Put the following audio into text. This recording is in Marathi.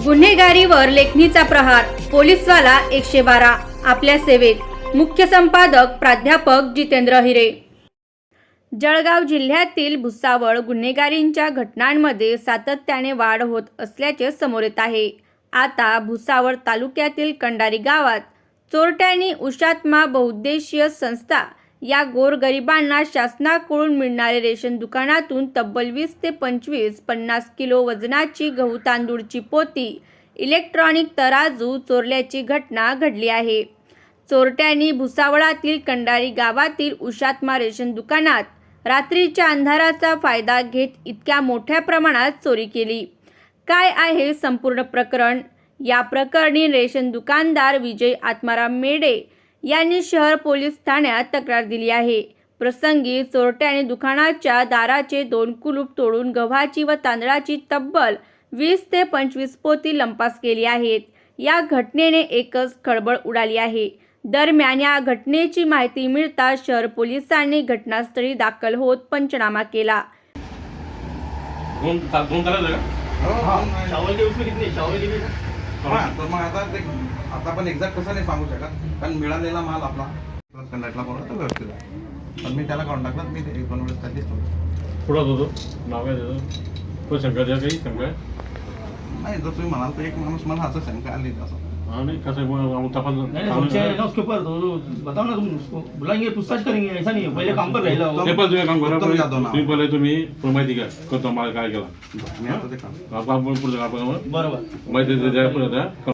गुन्हेगारीवर लेखणीचा प्रहार, पोलीसवाला 112 आपल्या सेवेत। मुख्य संपादक प्राध्यापक जितेंद्र हिरे। जळगाव जिल्ह्यातील भुसावळ गुन्हेगारींच्या घटनांमध्ये सातत्याने वाढ होत असल्याचे समोर येत आहे। आता भुसावळ तालुक्यातील कंडारी गावात चोरट्यांनी उशात्मा बहुउद्देशीय संस्था या गोरगरिबांना शासनाकडून मिळणारे रेशन दुकानातून तब्बल 20 ते 25 50 किलो वजनाची गहू तांदूळची पोती, इलेक्ट्रॉनिक तराजू चोरल्याची घटना घडली आहे। चोरट्यांनी भुसावळातील कंडारी गावातील उशात्मा रेशन दुकानात रात्रीच्या अंधाराचा फायदा घेत इतक्या मोठ्या प्रमाणात चोरी केली। काय आहे संपूर्ण प्रकरण? या प्रकरणी रेशन दुकानदार विजय आत्माराम मेढे यांनी शहर पोलीस ठाण्यात तक्रार दिली आहे। प्रसंगी चोरट्याने दुकानाच्या दाराचे 2 कुलूप तोडून गव्हाची व तांदळाची तब्बल 20 ते 25 पोती लंपास केली आहेत। या घटनेने एकच खळबळ उडाली आहे। दरम्यान या घटनेची माहिती मिळताच शहर पोलिसांनी घटनास्थळी दाखल होत पंचनामा केला। तर मग आता पण एक्झॅक्ट कसं नाही सांगू शकत, कारण मिळालेला माल आपला कंडक्टरला बोलवतो व्यवस्थित आहे। पण मी त्याला कॉन्टॅक्ट मी 1-2 वेळेस त्याची पुढं होतो नाव काय त्याचं तो शंकरच्या काही शंका नाही, जर तुम्ही म्हणाल तर एक माणूस मला असं शंका आली असं नहीं उसके ऊपर बताओ ना, तुम उसको बुलाएंगे, पूछताछ करेंगे, ऐसा नहीं है। पहले काम पर रहेगा तुम्ही काम करा, तुम्ही पहिले तुम्ही माहिती घ्या करतो मला काय केला मी आता ते काम आपण पुढे काम बरोबर माहिती द्या पुढे द्या।